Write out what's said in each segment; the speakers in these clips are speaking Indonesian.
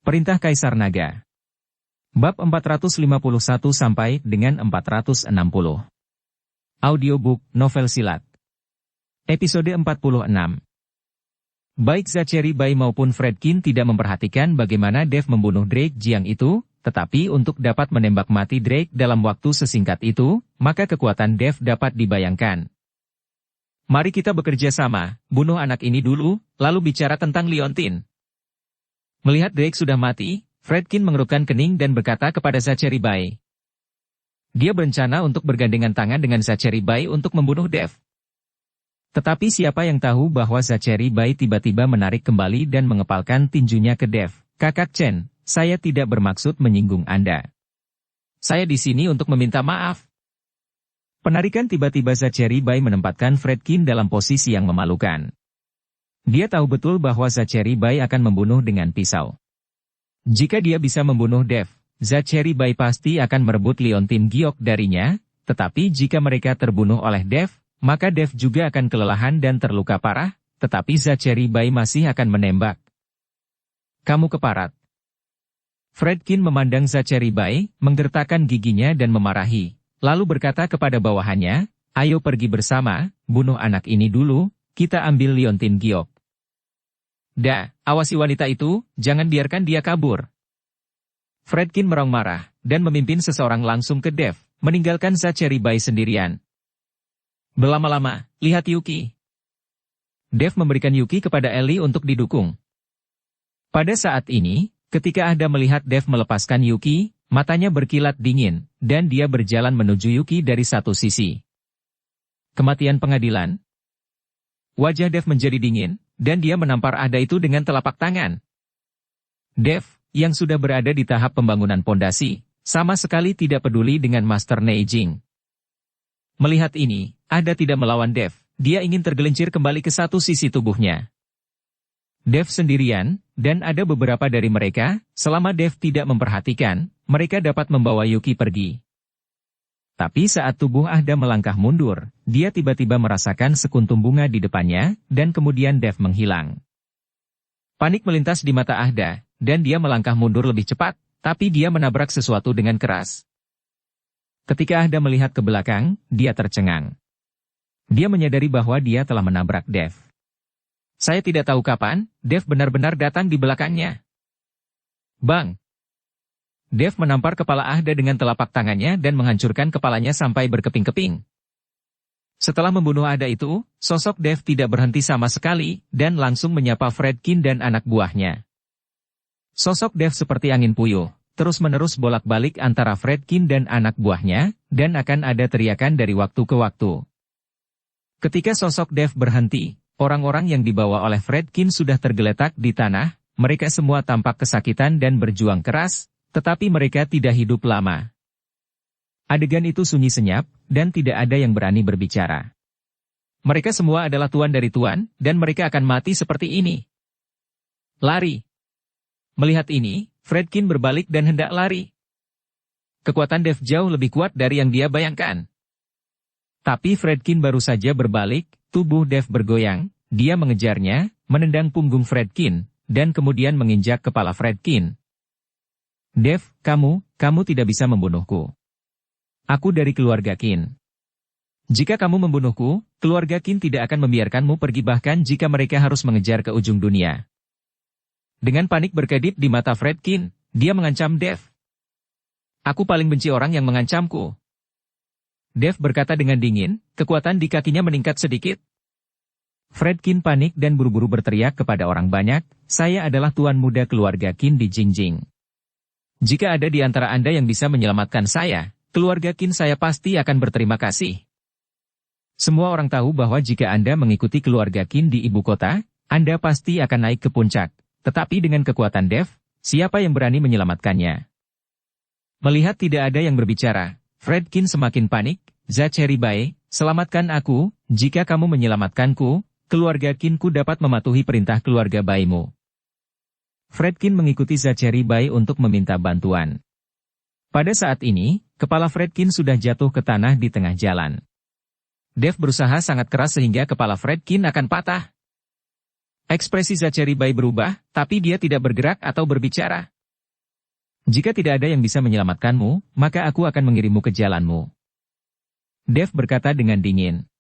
Perintah Kaisar Naga. Bab 451 sampai dengan 460. Audiobook Novel Silat. Episode 46. Baik Zachary Bai maupun Fredkin tidak memperhatikan bagaimana Dev membunuh Drake Jiang itu, tetapi untuk dapat menembak mati Drake dalam waktu sesingkat itu, maka kekuatan Dev dapat dibayangkan. Mari kita bekerja sama, bunuh anak ini dulu, lalu bicara tentang Leontine. Melihat Drake sudah mati, Fredkin mengerutkan kening dan berkata kepada Zachary Bai. Dia berencana untuk bergandengan tangan dengan Zachary Bai untuk membunuh Dev. Tetapi siapa yang tahu bahwa Zachary Bai tiba-tiba menarik kembali dan mengepalkan tinjunya ke Dev. Kakak Chen, saya tidak bermaksud menyinggung Anda. Saya di sini untuk meminta maaf. Penarikan tiba-tiba Zachary Bai menempatkan Fredkin dalam posisi yang memalukan. Dia tahu betul bahwa Zachary Bai akan membunuh dengan pisau. Jika dia bisa membunuh Dev, Zachary Bai pasti akan merebut Leontine Giok darinya, tetapi jika mereka terbunuh oleh Dev, maka Dev juga akan kelelahan dan terluka parah, tetapi Zachary Bai masih akan menembak. Kamu keparat. Fredkin memandang Zachary Bai, menggertakkan giginya dan memarahi, lalu berkata kepada bawahannya, ayo pergi bersama, bunuh anak ini dulu, kita ambil Leontine Giok. Awasi wanita itu, jangan biarkan dia kabur. Fredkin meraung marah, dan memimpin seseorang langsung ke Dev, meninggalkan Zachary Bai sendirian. Berlama-lama, lihat Yuki. Dev memberikan Yuki kepada Ellie untuk didukung. Pada saat ini, ketika Ahda melihat Dev melepaskan Yuki, matanya berkilat dingin, dan dia berjalan menuju Yuki dari satu sisi. Kematian pengadilan. Wajah Dev menjadi dingin, dan dia menampar Ahda itu dengan telapak tangan. Dev, yang sudah berada di tahap pembangunan pondasi, sama sekali tidak peduli dengan Master Neijing. Melihat ini, Ahda tidak melawan Dev, dia ingin tergelincir kembali ke satu sisi tubuhnya. Dev sendirian, dan ada beberapa dari mereka, selama Dev tidak memperhatikan, mereka dapat membawa Yuki pergi. Tapi saat tubuh Ahda melangkah mundur, dia tiba-tiba merasakan sekuntum bunga di depannya, dan kemudian Dev menghilang. Panik melintas di mata Ahda, dan dia melangkah mundur lebih cepat, tapi dia menabrak sesuatu dengan keras. Ketika Ahda melihat ke belakang, dia tercengang. Dia menyadari bahwa dia telah menabrak Dev. Saya tidak tahu kapan, Dev benar-benar datang di belakangnya. Bang! Dev menampar kepala Ahda dengan telapak tangannya dan menghancurkan kepalanya sampai berkeping-keping. Setelah membunuh Ahda itu, sosok Dev tidak berhenti sama sekali, dan langsung menyapa Fredkin dan anak buahnya. Sosok Dev seperti angin puyuh, terus-menerus bolak-balik antara Fredkin dan anak buahnya, dan akan ada teriakan dari waktu ke waktu. Ketika sosok Dev berhenti, orang-orang yang dibawa oleh Fredkin sudah tergeletak di tanah, mereka semua tampak kesakitan dan berjuang keras, tetapi mereka tidak hidup lama. Adegan itu sunyi senyap, dan tidak ada yang berani berbicara. Mereka semua adalah tuan dari tuan, dan mereka akan mati seperti ini. Lari. Melihat ini, Fredkin berbalik dan hendak lari. Kekuatan Dev jauh lebih kuat dari yang dia bayangkan. Tapi Fredkin baru saja berbalik, tubuh Dev bergoyang, dia mengejarnya, menendang punggung Fredkin, dan kemudian menginjak kepala Fredkin. Dev, kamu tidak bisa membunuhku. Aku dari keluarga Qin. Jika kamu membunuhku, keluarga Qin tidak akan membiarkanmu pergi bahkan jika mereka harus mengejar ke ujung dunia. Dengan panik berkedip di mata Fredkin, dia mengancam Dev. Aku paling benci orang yang mengancamku. Dev berkata dengan dingin, kekuatan di kakinya meningkat sedikit. Fredkin panik dan buru-buru berteriak kepada orang banyak, saya adalah tuan muda keluarga Qin di Jingjing. Jika ada di antara Anda yang bisa menyelamatkan saya, keluarga Qin saya pasti akan berterima kasih. Semua orang tahu bahwa jika Anda mengikuti keluarga Qin di ibu kota, Anda pasti akan naik ke puncak. Tetapi dengan kekuatan Dev, siapa yang berani menyelamatkannya? Melihat tidak ada yang berbicara, Fredkin semakin panik. Zachary Bai, selamatkan aku, jika kamu menyelamatkanku, keluarga Qinku dapat mematuhi perintah keluarga Baimu. Fredkin mengikuti Zachary Bai untuk meminta bantuan. Pada saat ini, kepala Fredkin sudah jatuh ke tanah di tengah jalan. Dev berusaha sangat keras sehingga kepala Fredkin akan patah. Ekspresi Zachary Bai berubah, tapi dia tidak bergerak atau berbicara. Jika tidak ada yang bisa menyelamatkanmu, maka aku akan mengirimmu ke jalanmu. Dev berkata dengan dingin.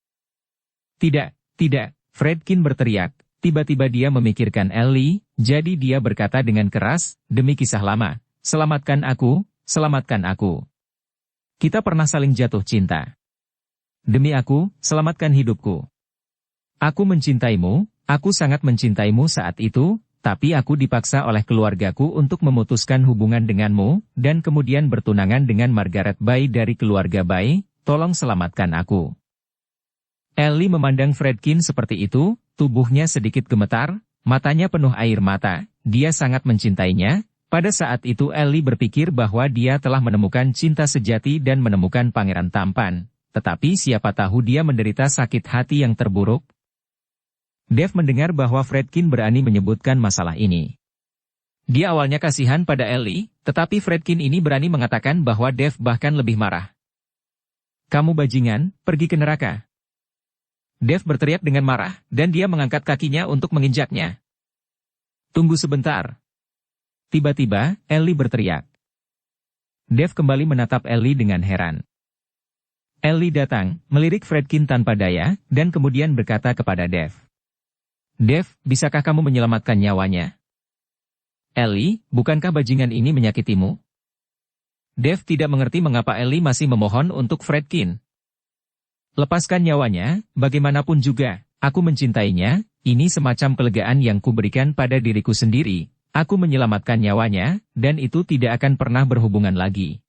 Tidak, tidak, Fredkin berteriak. Tiba-tiba dia memikirkan Ellie, jadi dia berkata dengan keras, demi kisah lama, selamatkan aku, selamatkan aku. Kita pernah saling jatuh cinta. Demi aku, selamatkan hidupku. Aku mencintaimu, aku sangat mencintaimu saat itu, tapi aku dipaksa oleh keluargaku untuk memutuskan hubungan denganmu, dan kemudian bertunangan dengan Margaret Bay dari keluarga Bay, tolong selamatkan aku. Ellie memandang Fredkin seperti itu, tubuhnya sedikit gemetar, matanya penuh air mata, dia sangat mencintainya. Pada saat itu Ellie berpikir bahwa dia telah menemukan cinta sejati dan menemukan pangeran tampan, tetapi siapa tahu dia menderita sakit hati yang terburuk. Dev mendengar bahwa Fredkin berani menyebutkan masalah ini. Dia awalnya kasihan pada Ellie, tetapi Fredkin ini berani mengatakan bahwa Dev bahkan lebih marah. Kamu bajingan, pergi ke neraka. Dev berteriak dengan marah, dan dia mengangkat kakinya untuk menginjaknya. Tunggu sebentar. Tiba-tiba, Ellie berteriak. Dev kembali menatap Ellie dengan heran. Ellie datang, melirik Fredkin tanpa daya, dan kemudian berkata kepada Dev. Dev, bisakah kamu menyelamatkan nyawanya? Ellie, bukankah bajingan ini menyakitimu? Dev tidak mengerti mengapa Ellie masih memohon untuk Fredkin. Lepaskan nyawanya, bagaimanapun juga, aku mencintainya, ini semacam kelegaan yang kuberikan pada diriku sendiri, aku menyelamatkan nyawanya, dan itu tidak akan pernah berhubungan lagi.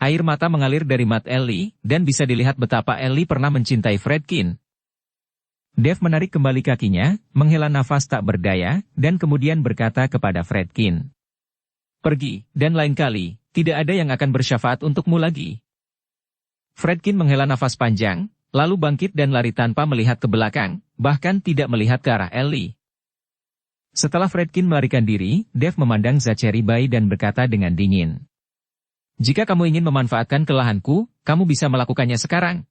Air mata mengalir dari mata Ellie, dan bisa dilihat betapa Ellie pernah mencintai Fredkin. Dev menarik kembali kakinya, menghela nafas tak berdaya, dan kemudian berkata kepada Fredkin. Pergi, dan lain kali, tidak ada yang akan bersyafaat untukmu lagi. Fredkin menghela nafas panjang, lalu bangkit dan lari tanpa melihat ke belakang, bahkan tidak melihat ke arah Ellie. Setelah Fredkin melarikan diri, Dev memandang Zachary Bay dan berkata dengan dingin. Jika kamu ingin memanfaatkan kelelahanku, kamu bisa melakukannya sekarang.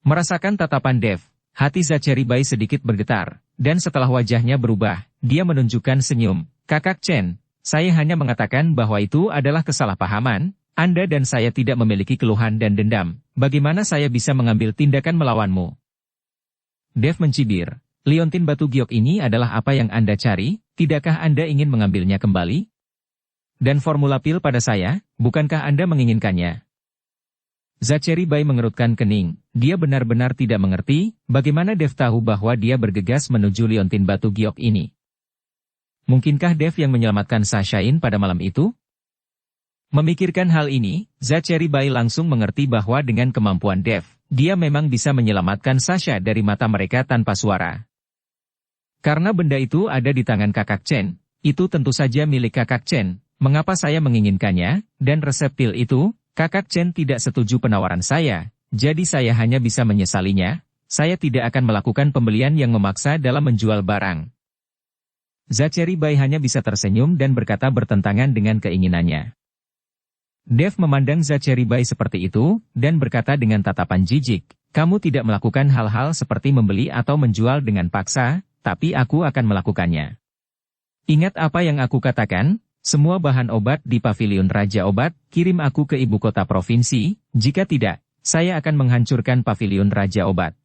Merasakan tatapan Dev, hati Zachary Bay sedikit bergetar, dan setelah wajahnya berubah, dia menunjukkan senyum. Kakak Chen, saya hanya mengatakan bahwa itu adalah kesalahpahaman, Anda dan saya tidak memiliki keluhan dan dendam, bagaimana saya bisa mengambil tindakan melawanmu? Dev mencibir, liontin batu giok ini adalah apa yang Anda cari, tidakkah Anda ingin mengambilnya kembali? Dan formula pil pada saya, bukankah Anda menginginkannya? Zachary Bay mengerutkan kening, dia benar-benar tidak mengerti, bagaimana Dev tahu bahwa dia bergegas menuju liontin batu giok ini. Mungkinkah Dev yang menyelamatkan Sashain pada malam itu? Memikirkan hal ini, Zachary Bay langsung mengerti bahwa dengan kemampuan Dev, dia memang bisa menyelamatkan Sasha dari mata mereka tanpa suara. Karena benda itu ada di tangan kakak Chen, itu tentu saja milik kakak Chen, mengapa saya menginginkannya, dan resep pil itu, kakak Chen tidak setuju penawaran saya, jadi saya hanya bisa menyesalinya, saya tidak akan melakukan pembelian yang memaksa dalam menjual barang. Zachary Bay hanya bisa tersenyum dan berkata bertentangan dengan keinginannya. Dev memandang Zachary Bay seperti itu, dan berkata dengan tatapan jijik, kamu tidak melakukan hal-hal seperti membeli atau menjual dengan paksa, tapi aku akan melakukannya. Ingat apa yang aku katakan? Semua bahan obat di pavilion Raja Obat, kirim aku ke ibu kota provinsi, jika tidak, saya akan menghancurkan pavilion Raja Obat.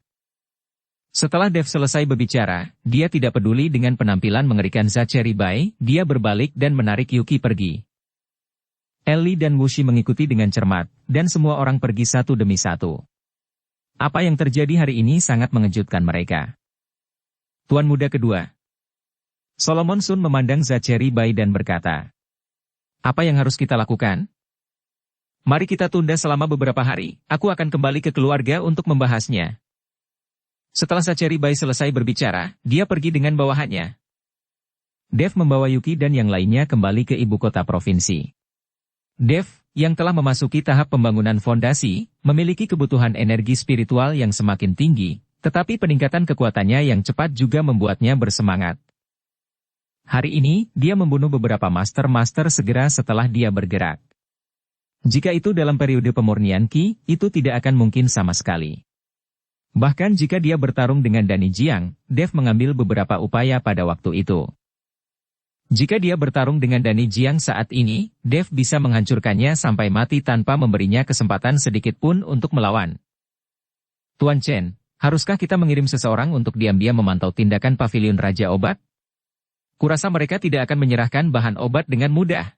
Setelah Dev selesai berbicara, dia tidak peduli dengan penampilan mengerikan Zachary Bay, dia berbalik dan menarik Yuki pergi. Ellie dan Wuxi mengikuti dengan cermat, dan semua orang pergi satu demi satu. Apa yang terjadi hari ini sangat mengejutkan mereka. Tuan muda kedua. Solomon Sun memandang Zachary Bay dan berkata, apa yang harus kita lakukan? Mari kita tunda selama beberapa hari, aku akan kembali ke keluarga untuk membahasnya. Setelah Zachary Bay selesai berbicara, dia pergi dengan bawahannya. Dev membawa Yuki dan yang lainnya kembali ke ibu kota provinsi. Dev, yang telah memasuki tahap pembangunan fondasi, memiliki kebutuhan energi spiritual yang semakin tinggi, tetapi peningkatan kekuatannya yang cepat juga membuatnya bersemangat. Hari ini, dia membunuh beberapa master-master segera setelah dia bergerak. Jika itu dalam periode pemurnian Qi, itu tidak akan mungkin sama sekali. Bahkan jika dia bertarung dengan Dani Jiang, Dev mengambil beberapa upaya pada waktu itu. Jika dia bertarung dengan Dani Jiang saat ini, Dev bisa menghancurkannya sampai mati tanpa memberinya kesempatan sedikit pun untuk melawan. Tuan Chen, haruskah kita mengirim seseorang untuk diam-diam memantau tindakan pavilion Raja Obat? Kurasa mereka tidak akan menyerahkan bahan obat dengan mudah.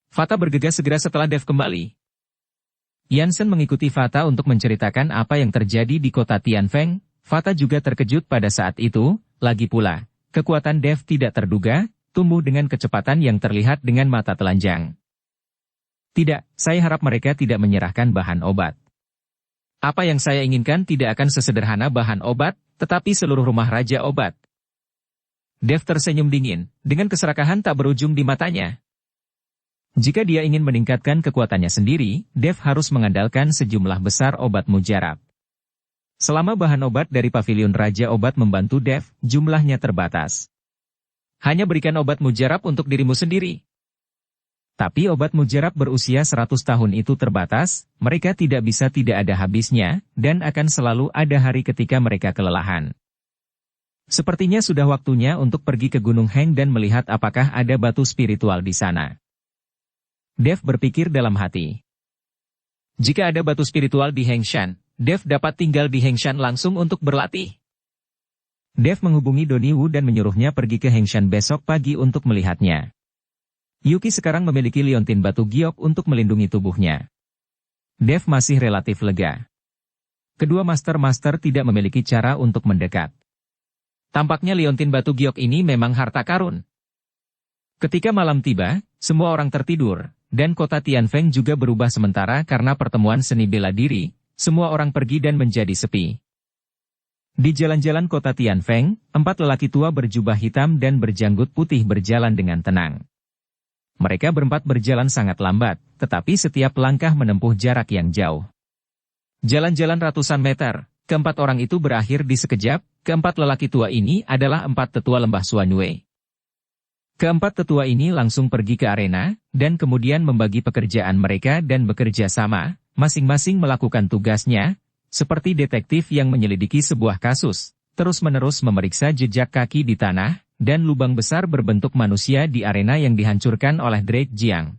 Fata bergegas segera setelah Dev kembali. Yansen mengikuti Fata untuk menceritakan apa yang terjadi di kota Tianfeng. Fata juga terkejut pada saat itu, lagi pula, kekuatan Dev tidak terduga, tumbuh dengan kecepatan yang terlihat dengan mata telanjang. Tidak, saya harap mereka tidak menyerahkan bahan obat. Apa yang saya inginkan tidak akan sesederhana bahan obat, tetapi seluruh rumah Raja Obat. Dev tersenyum dingin, dengan keserakahan tak berujung di matanya. Jika dia ingin meningkatkan kekuatannya sendiri, Dev harus mengandalkan sejumlah besar obat mujarab. Selama bahan obat dari pavilion Raja Obat membantu Dev, jumlahnya terbatas. Hanya berikan obat mujarab untuk dirimu sendiri. Tapi obat mujarab berusia 100 tahun itu terbatas, mereka tidak bisa tidak ada habisnya, dan akan selalu ada hari ketika mereka kelelahan. Sepertinya sudah waktunya untuk pergi ke Gunung Heng dan melihat apakah ada batu spiritual di sana. Dev berpikir dalam hati. Jika ada batu spiritual di Hengshan, Dev dapat tinggal di Hengshan langsung untuk berlatih. Dev menghubungi Donnie Wu dan menyuruhnya pergi ke Hengshan besok pagi untuk melihatnya. Yuki sekarang memiliki liontin batu giok untuk melindungi tubuhnya. Dev masih relatif lega. Kedua master-master tidak memiliki cara untuk mendekat. Tampaknya liontin batu giok ini memang harta karun. Ketika malam tiba, semua orang tertidur, dan kota Tianfeng juga berubah sementara karena pertemuan seni bela diri, semua orang pergi dan menjadi sepi. Di jalan-jalan kota Tianfeng, 4 lelaki tua berjubah hitam dan berjanggut putih berjalan dengan tenang. Mereka berempat berjalan sangat lambat, tetapi setiap langkah menempuh jarak yang jauh. Jalan-jalan ratusan meter, keempat orang itu berakhir di sekejap. Keempat lelaki tua ini adalah 4 tetua lembah Xuanyue. Keempat tetua ini langsung pergi ke arena, dan kemudian membagi pekerjaan mereka dan bekerja sama, masing-masing melakukan tugasnya, seperti detektif yang menyelidiki sebuah kasus, terus-menerus memeriksa jejak kaki di tanah, dan lubang besar berbentuk manusia di arena yang dihancurkan oleh Drake Jiang.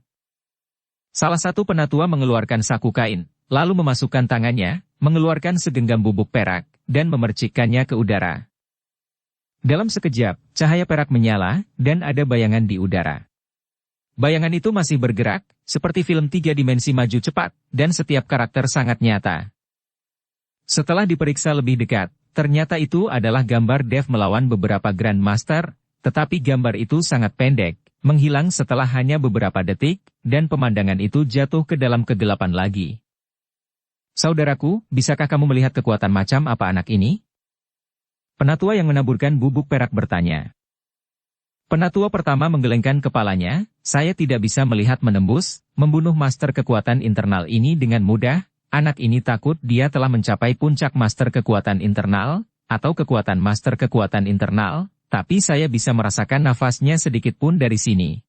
Salah satu penatua mengeluarkan saku kain, lalu memasukkan tangannya, mengeluarkan segenggam bubuk perak, dan memercikkannya ke udara. Dalam sekejap, cahaya perak menyala, dan ada bayangan di udara. Bayangan itu masih bergerak, seperti film 3 dimensi maju cepat, dan setiap karakter sangat nyata. Setelah diperiksa lebih dekat, ternyata itu adalah gambar Dev melawan beberapa Grandmaster, tetapi gambar itu sangat pendek, menghilang setelah hanya beberapa detik, dan pemandangan itu jatuh ke dalam kegelapan lagi. Saudaraku, bisakah kamu melihat kekuatan macam apa anak ini? Penatua yang menaburkan bubuk perak bertanya. Penatua pertama menggelengkan kepalanya, saya tidak bisa melihat menembus, membunuh master kekuatan internal ini dengan mudah. Anak ini takut dia telah mencapai puncak master kekuatan internal, atau kekuatan master kekuatan internal, tapi saya bisa merasakan nafasnya sedikit pun dari sini.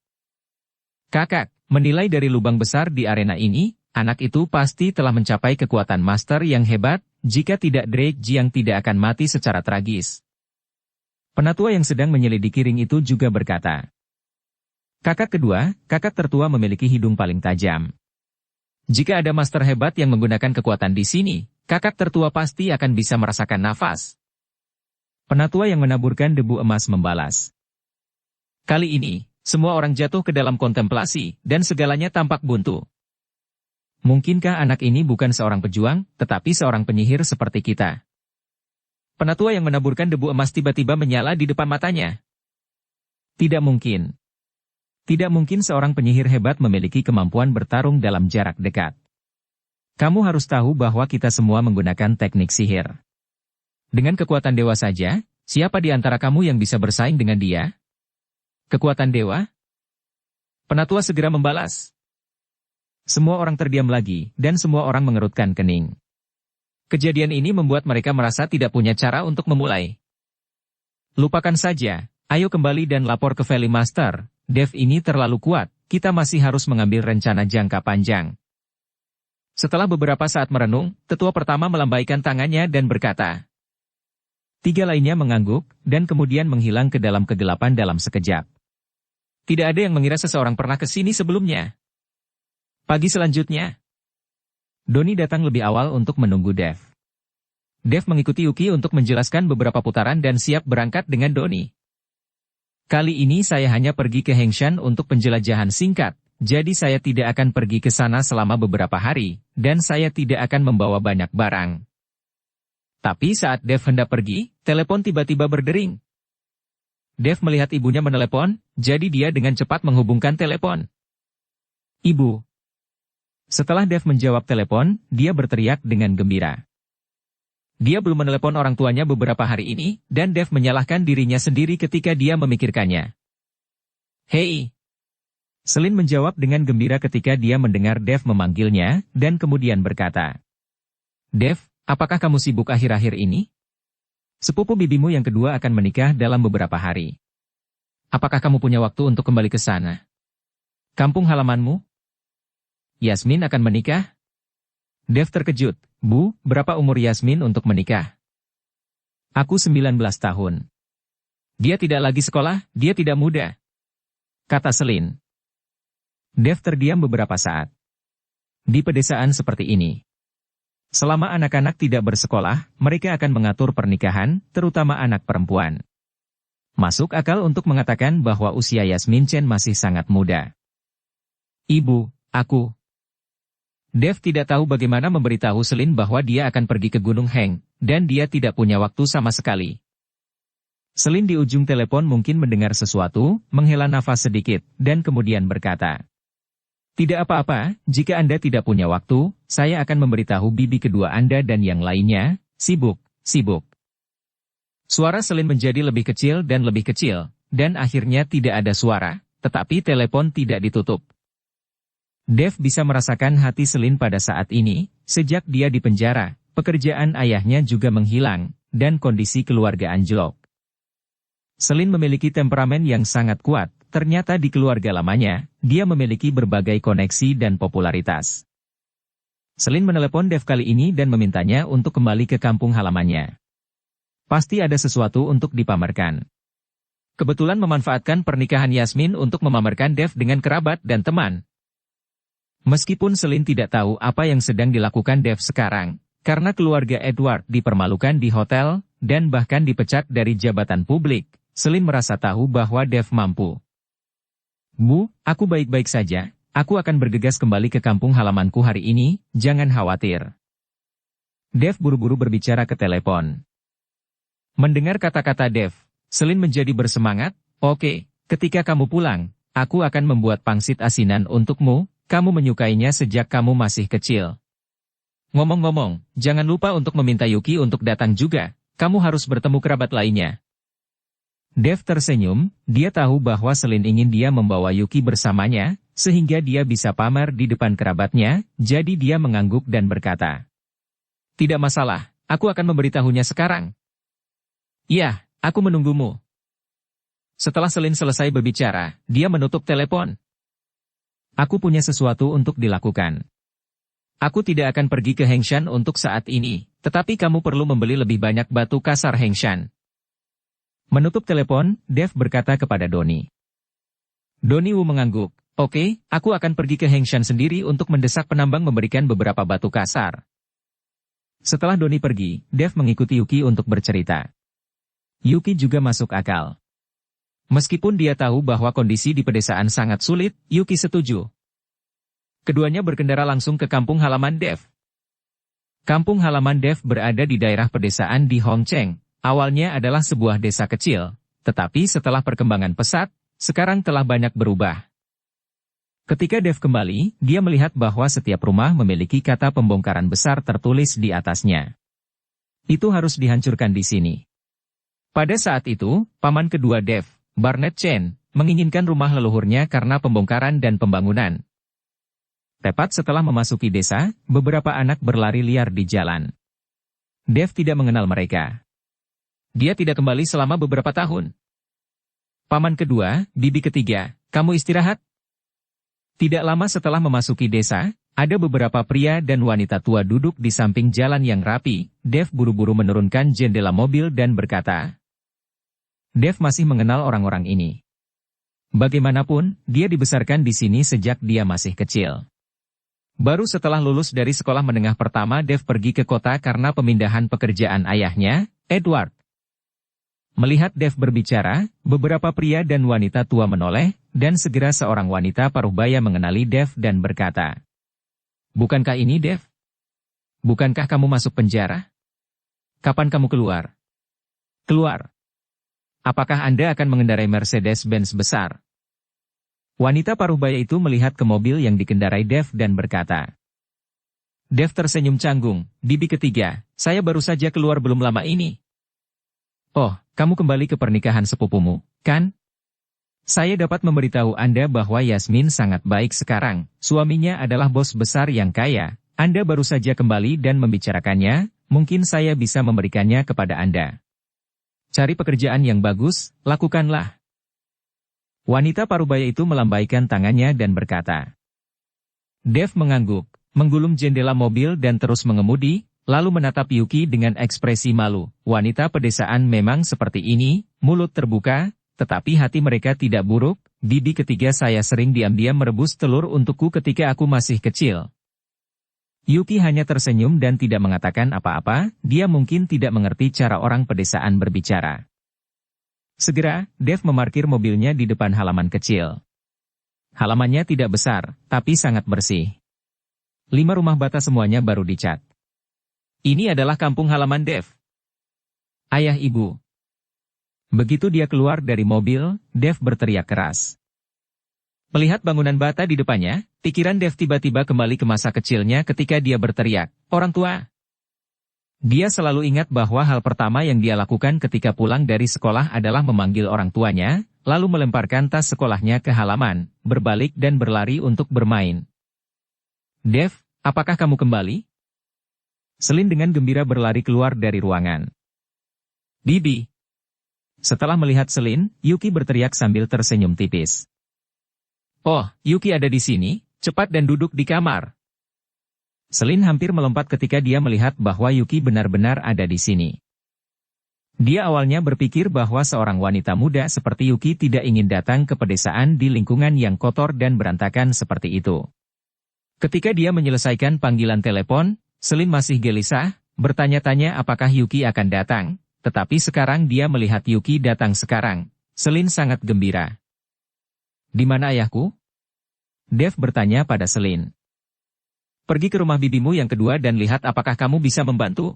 Kakak, menilai dari lubang besar di arena ini, anak itu pasti telah mencapai kekuatan master yang hebat, jika tidak Drake Jiang tidak akan mati secara tragis. Penatua yang sedang menyelidiki ring itu juga berkata. Kakak kedua, kakak tertua memiliki hidung paling tajam. Jika ada master hebat yang menggunakan kekuatan di sini, kakak tertua pasti akan bisa merasakan nafas. Penatua yang menaburkan debu emas membalas. Kali ini, semua orang jatuh ke dalam kontemplasi, dan segalanya tampak buntu. Mungkinkah anak ini bukan seorang pejuang, tetapi seorang penyihir seperti kita? Penatua yang menaburkan debu emas tiba-tiba menyala di depan matanya. Tidak mungkin. Tidak mungkin seorang penyihir hebat memiliki kemampuan bertarung dalam jarak dekat. Kamu harus tahu bahwa kita semua menggunakan teknik sihir. Dengan kekuatan dewa saja, siapa di antara kamu yang bisa bersaing dengan dia? Kekuatan dewa? Penatua segera membalas. Semua orang terdiam lagi, dan semua orang mengerutkan kening. Kejadian ini membuat mereka merasa tidak punya cara untuk memulai. Lupakan saja, ayo kembali dan lapor ke Valley Master. Dev ini terlalu kuat, kita masih harus mengambil rencana jangka panjang. Setelah beberapa saat merenung, tetua pertama melambaikan tangannya dan berkata. 3 lainnya mengangguk, dan kemudian menghilang ke dalam kegelapan dalam sekejap. Tidak ada yang mengira seseorang pernah ke sini sebelumnya. Pagi selanjutnya, Donnie datang lebih awal untuk menunggu Dev. Dev mengikuti Yuki untuk menjelaskan beberapa putaran dan siap berangkat dengan Donnie. Kali ini saya hanya pergi ke Hengshan untuk penjelajahan singkat, jadi saya tidak akan pergi ke sana selama beberapa hari, dan saya tidak akan membawa banyak barang. Tapi saat Dev hendak pergi, telepon tiba-tiba berdering. Dev melihat ibunya menelepon, jadi dia dengan cepat menghubungkan telepon. Ibu. Setelah Dev menjawab telepon, dia berteriak dengan gembira. Dia belum menelepon orang tuanya beberapa hari ini, dan Dev menyalahkan dirinya sendiri ketika dia memikirkannya. Hei. Selin menjawab dengan gembira ketika dia mendengar Dev memanggilnya, dan kemudian berkata, Dev, apakah kamu sibuk akhir-akhir ini? Sepupu bibimu yang kedua akan menikah dalam beberapa hari. Apakah kamu punya waktu untuk kembali ke sana? Kampung halamanmu? Yasmin akan menikah? Dev terkejut. Bu, berapa umur Yasmin untuk menikah? Aku 19 tahun. Dia tidak lagi sekolah, dia tidak muda. Kata Selin. Dev terdiam beberapa saat. Di pedesaan seperti ini, selama anak-anak tidak bersekolah, mereka akan mengatur pernikahan, terutama anak perempuan. Masuk akal untuk mengatakan bahwa usia Yasmin Chen masih sangat muda. Ibu, aku. Dev tidak tahu bagaimana memberitahu Selin bahwa dia akan pergi ke Gunung Heng, dan dia tidak punya waktu sama sekali. Selin di ujung telepon mungkin mendengar sesuatu, menghela nafas sedikit, dan kemudian berkata, tidak apa-apa, jika Anda tidak punya waktu, saya akan memberitahu bibi kedua Anda dan yang lainnya, sibuk. Suara Selin menjadi lebih kecil, dan akhirnya tidak ada suara, tetapi telepon tidak ditutup. Dev bisa merasakan hati Selin pada saat ini, sejak dia di penjara, pekerjaan ayahnya juga menghilang, dan kondisi keluarga anjlok. Selin memiliki temperamen yang sangat kuat. Ternyata di keluarga lamanya, dia memiliki berbagai koneksi dan popularitas. Selin menelepon Dev kali ini dan memintanya untuk kembali ke kampung halamannya. Pasti ada sesuatu untuk dipamerkan. Kebetulan memanfaatkan pernikahan Yasmin untuk memamerkan Dev dengan kerabat dan teman. Meskipun Selin tidak tahu apa yang sedang dilakukan Dev sekarang, karena keluarga Edward dipermalukan di hotel, dan bahkan dipecat dari jabatan publik, Selin merasa tahu bahwa Dev mampu. Bu, aku baik-baik saja, aku akan bergegas kembali ke kampung halamanku hari ini, jangan khawatir. Dev buru-buru berbicara ke telepon. Mendengar kata-kata Dev, Selin menjadi bersemangat, oke, ketika kamu pulang, aku akan membuat pangsit asinan untukmu, kamu menyukainya sejak kamu masih kecil. Ngomong-ngomong, jangan lupa untuk meminta Yuki untuk datang juga, kamu harus bertemu kerabat lainnya. Dev tersenyum, dia tahu bahwa Selin ingin dia membawa Yuki bersamanya, sehingga dia bisa pamer di depan kerabatnya, jadi dia mengangguk dan berkata, tidak masalah, aku akan memberitahunya sekarang. Iya, aku menunggumu. Setelah Selin selesai berbicara, dia menutup telepon. Aku punya sesuatu untuk dilakukan. Aku tidak akan pergi ke Hengshan untuk saat ini, tetapi kamu perlu membeli lebih banyak batu kasar Hengshan. Menutup telepon, Dev berkata kepada Donnie. Donnie Wu mengangguk, oke, aku akan pergi ke Hengshan sendiri untuk mendesak penambang memberikan beberapa batu kasar. Setelah Donnie pergi, Dev mengikuti Yuki untuk bercerita. Yuki juga masuk akal. Meskipun dia tahu bahwa kondisi di pedesaan sangat sulit, Yuki setuju. Keduanya berkendara langsung ke kampung halaman Dev. Kampung halaman Dev berada di daerah pedesaan di Hongcheng. Awalnya adalah sebuah desa kecil, tetapi setelah perkembangan pesat, sekarang telah banyak berubah. Ketika Dev kembali, dia melihat bahwa setiap rumah memiliki kata pembongkaran besar tertulis di atasnya. Itu harus dihancurkan di sini. Pada saat itu, paman kedua Dev, Barnett Chen, menginginkan rumah leluhurnya karena pembongkaran dan pembangunan. Tepat setelah memasuki desa, beberapa anak berlari liar di jalan. Dev tidak mengenal mereka. Dia tidak kembali selama beberapa tahun. Paman kedua, bibi ketiga, kamu istirahat? Tidak lama setelah memasuki desa, ada beberapa pria dan wanita tua duduk di samping jalan yang rapi. Dev buru-buru menurunkan jendela mobil dan berkata, Dev masih mengenal orang-orang ini. Bagaimanapun, dia dibesarkan di sini sejak dia masih kecil. Baru setelah lulus dari sekolah menengah pertama, Dev pergi ke kota karena pemindahan pekerjaan ayahnya, Edward. Melihat Dev berbicara, beberapa pria dan wanita tua menoleh, dan segera seorang wanita paruhbaya mengenali Dev dan berkata, "Bukankah ini Dev? Bukankah kamu masuk penjara? Kapan kamu keluar? Keluar. Apakah Anda akan mengendarai Mercedes-Benz besar?" Wanita paruhbaya itu melihat ke mobil yang dikendarai Dev dan berkata. Dev tersenyum canggung, "Bibi ketiga, saya baru saja keluar belum lama ini." "Oh, kamu kembali ke pernikahan sepupumu, kan? Saya dapat memberitahu Anda bahwa Yasmin sangat baik sekarang, suaminya adalah bos besar yang kaya. Anda baru saja kembali dan membicarakannya, mungkin saya bisa memberikannya kepada Anda. Cari pekerjaan yang bagus, lakukanlah." Wanita parubaya itu melambaikan tangannya dan berkata. Dev mengangguk, menggulung jendela mobil dan terus mengemudi, lalu menatap Yuki dengan ekspresi malu. Wanita pedesaan memang seperti ini, mulut terbuka, tetapi hati mereka tidak buruk. Bibi ketiga saya sering diam-diam merebus telur untukku ketika aku masih kecil. Yuki hanya tersenyum dan tidak mengatakan apa-apa, dia mungkin tidak mengerti cara orang pedesaan berbicara. Segera, Dev memarkir mobilnya di depan halaman kecil. Halamannya tidak besar, tapi sangat bersih. 5 rumah bata semuanya baru dicat. Ini adalah kampung halaman Dev. Ayah ibu. Begitu dia keluar dari mobil, Dev berteriak keras. Melihat bangunan bata di depannya, pikiran Dev tiba-tiba kembali ke masa kecilnya ketika dia berteriak, "Orang tua!" Dia selalu ingat bahwa hal pertama yang dia lakukan ketika pulang dari sekolah adalah memanggil orang tuanya, lalu melemparkan tas sekolahnya ke halaman, berbalik dan berlari untuk bermain. "Dev, apakah kamu kembali?" Selin dengan gembira berlari keluar dari ruangan. "Bibi." Setelah melihat Selin, Yuki berteriak sambil tersenyum tipis. "Oh, Yuki ada di sini, cepat dan duduk di kamar." Selin hampir melompat ketika dia melihat bahwa Yuki benar-benar ada di sini. Dia awalnya berpikir bahwa seorang wanita muda seperti Yuki tidak ingin datang ke pedesaan di lingkungan yang kotor dan berantakan seperti itu. Ketika dia menyelesaikan panggilan telepon, Selin masih gelisah, bertanya-tanya apakah Yuki akan datang, tetapi sekarang dia melihat Yuki datang sekarang. Selin sangat gembira. "Di mana ayahku?" Dev bertanya pada Selin. "Pergi ke rumah bibimu yang kedua dan lihat apakah kamu bisa membantu,"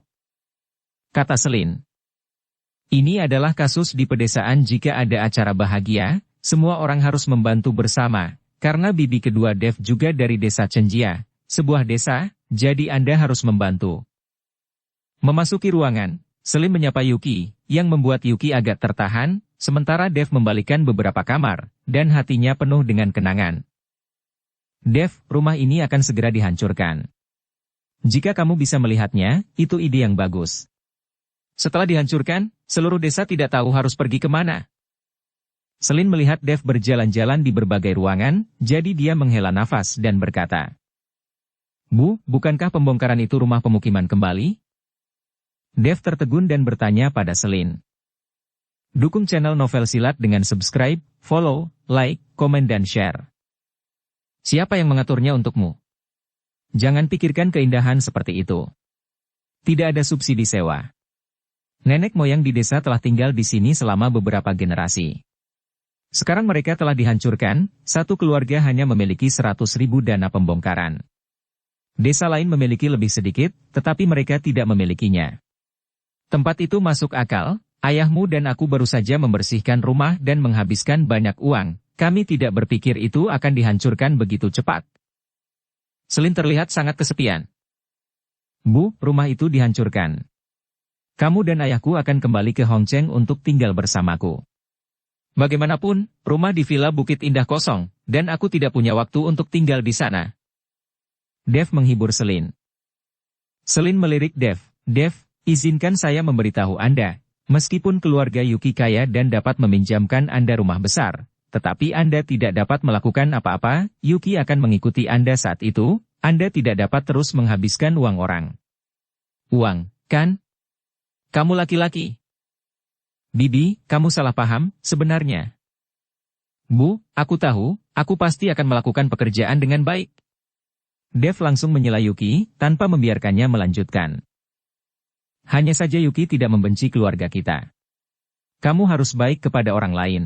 kata Selin. Ini adalah kasus di pedesaan. Jika ada acara bahagia, semua orang harus membantu bersama, karena bibi kedua Dev juga dari desa Cenjia, sebuah desa, jadi Anda harus membantu. Memasuki ruangan, Selin menyapa Yuki, yang membuat Yuki agak tertahan, sementara Dev membalikan beberapa kamar, dan hatinya penuh dengan kenangan. "Dev, rumah ini akan segera dihancurkan. Jika kamu bisa melihatnya, itu ide yang bagus. Setelah dihancurkan, seluruh desa tidak tahu harus pergi kemana." Selin melihat Dev berjalan-jalan di berbagai ruangan, jadi dia menghela nafas dan berkata, "Bu, bukankah pembongkaran itu rumah pemukiman kembali?" Dev tertegun dan bertanya pada Selin. Dukung channel Novel Silat dengan subscribe, follow, like, komen dan share. Siapa yang mengaturnya untukmu? Jangan pikirkan keindahan seperti itu. Tidak ada subsidi sewa. Nenek moyang di desa telah tinggal di sini selama beberapa generasi. Sekarang mereka telah dihancurkan, satu keluarga hanya memiliki 100.000 dana pembongkaran. Desa lain memiliki lebih sedikit, tetapi mereka tidak memilikinya. Tempat itu masuk akal, ayahmu dan aku baru saja membersihkan rumah dan menghabiskan banyak uang. Kami tidak berpikir itu akan dihancurkan begitu cepat. Selin terlihat sangat kesepian. "Bu, rumah itu dihancurkan. Kamu dan ayahku akan kembali ke Hongcheng untuk tinggal bersamaku. Bagaimanapun, rumah di Villa Bukit Indah kosong, dan aku tidak punya waktu untuk tinggal di sana." Dev menghibur Selin. Selin melirik Dev. "Dev, izinkan saya memberitahu Anda, meskipun keluarga Yuki kaya dan dapat meminjamkan Anda rumah besar, tetapi Anda tidak dapat melakukan apa-apa, Yuki akan mengikuti Anda saat itu, Anda tidak dapat terus menghabiskan uang orang." "Uang, kan? Kamu laki-laki." "Bibi, kamu salah paham, sebenarnya. Bu, aku tahu, aku pasti akan melakukan pekerjaan dengan baik. Dev langsung menyela Yuki, tanpa membiarkannya melanjutkan. Hanya saja Yuki tidak membenci keluarga kita. Kamu harus baik kepada orang lain.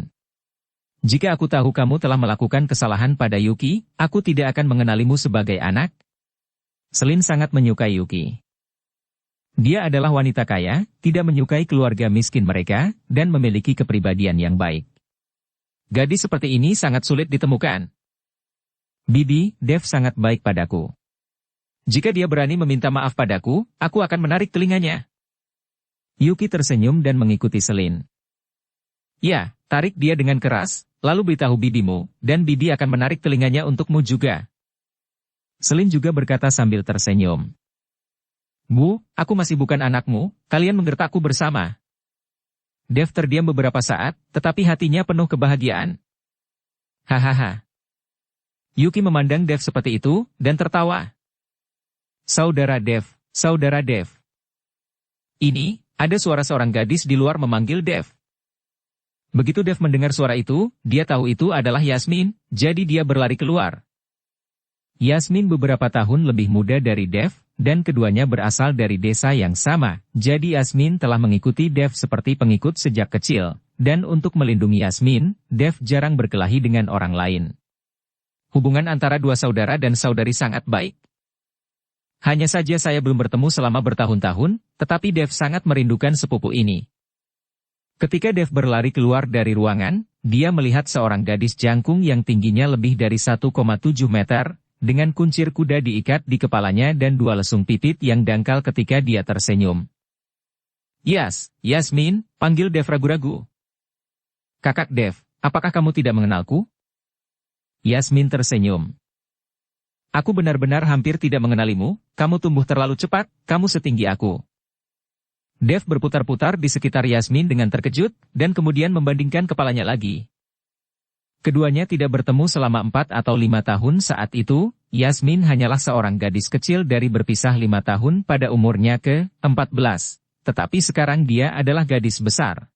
Jika aku tahu kamu telah melakukan kesalahan pada Yuki, aku tidak akan mengenalimu sebagai anak. Selin sangat menyukai Yuki. Dia adalah wanita kaya, tidak menyukai keluarga miskin mereka, dan memiliki kepribadian yang baik. Gadis seperti ini sangat sulit ditemukan. Bibi, Dev sangat baik padaku. Jika dia berani meminta maaf padaku, aku akan menarik telinganya. Yuki tersenyum dan mengikuti Selin. Ya, tarik dia dengan keras, lalu beritahu bibimu, dan bibi akan menarik telinganya untukmu juga. Selin juga berkata sambil tersenyum. Bu, aku masih bukan anakmu, kalian menggertakku bersama. Dev terdiam beberapa saat, tetapi hatinya penuh kebahagiaan. Hahaha. Yuki memandang Dev seperti itu, dan tertawa. Saudara Dev, Saudara Dev. Ini, ada suara seorang gadis di luar memanggil Dev. Begitu Dev mendengar suara itu, dia tahu itu adalah Yasmin, jadi dia berlari keluar. Yasmin beberapa tahun lebih muda dari Dev, dan keduanya berasal dari desa yang sama, jadi Yasmin telah mengikuti Dev seperti pengikut sejak kecil, dan untuk melindungi Yasmin, Dev jarang berkelahi dengan orang lain. Hubungan antara dua saudara dan saudari sangat baik. Hanya saja saya belum bertemu selama bertahun-tahun, tetapi Dev sangat merindukan sepupu ini. Ketika Dev berlari keluar dari ruangan, dia melihat seorang gadis jangkung yang tingginya lebih dari 1,7 meter, dengan kuncir kuda diikat di kepalanya dan dua lesung pipit yang dangkal ketika dia tersenyum. Yasmin, panggil Dev ragu-ragu. Kakak Dev, apakah kamu tidak mengenalku? Yasmin tersenyum. Aku benar-benar hampir tidak mengenalimu, kamu tumbuh terlalu cepat, kamu setinggi aku. Dev berputar-putar di sekitar Yasmin dengan terkejut, dan kemudian membandingkan kepalanya lagi. Keduanya tidak bertemu selama 4 atau 5 tahun saat itu, Yasmin hanyalah seorang gadis kecil dari berpisah 5 tahun pada umurnya ke-14, tetapi sekarang dia adalah gadis besar.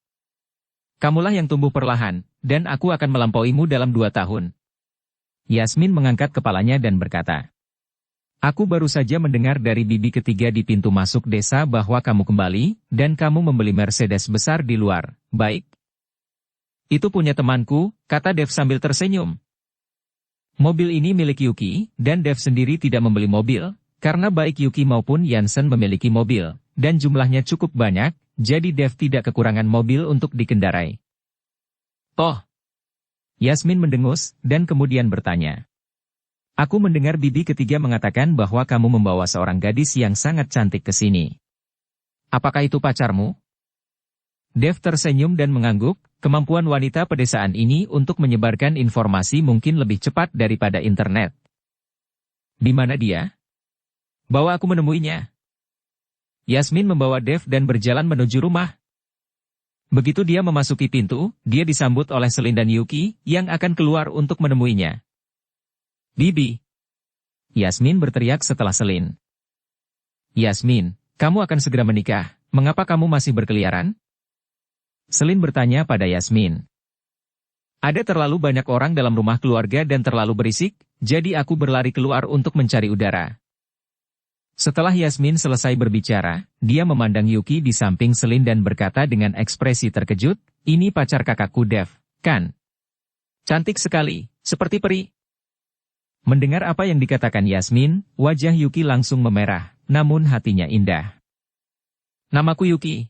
Kamulah yang tumbuh perlahan, dan aku akan melampauimu dalam 2 tahun. Yasmin mengangkat kepalanya dan berkata, aku baru saja mendengar dari bibi ketiga di pintu masuk desa bahwa kamu kembali, dan kamu membeli Mercedes besar di luar, baik? Itu punya temanku, kata Dev sambil tersenyum. Mobil ini milik Yuki, dan Dev sendiri tidak membeli mobil, karena baik Yuki maupun Yansen memiliki mobil, dan jumlahnya cukup banyak, jadi Dev tidak kekurangan mobil untuk dikendarai. Oh! Yasmin mendengus, dan kemudian bertanya. Aku mendengar bibi ketiga mengatakan bahwa kamu membawa seorang gadis yang sangat cantik ke sini. Apakah itu pacarmu? Dev tersenyum dan mengangguk, kemampuan wanita pedesaan ini untuk menyebarkan informasi mungkin lebih cepat daripada internet. Di mana dia? Bawa aku menemuinya. Yasmin membawa Dev dan berjalan menuju rumah. Begitu dia memasuki pintu, dia disambut oleh Selin dan Yuki, yang akan keluar untuk menemuinya. Bibi! Yasmin berteriak setelah Selin. Yasmin, kamu akan segera menikah, mengapa kamu masih berkeliaran? Selin bertanya pada Yasmin. Ada terlalu banyak orang dalam rumah keluarga dan terlalu berisik, jadi aku berlari keluar untuk mencari udara. Setelah Yasmin selesai berbicara, dia memandang Yuki di samping Selin dan berkata dengan ekspresi terkejut, ini pacar kakakku Dev, kan? Cantik sekali, seperti peri. Mendengar apa yang dikatakan Yasmin, wajah Yuki langsung memerah, namun hatinya indah. Namaku Yuki.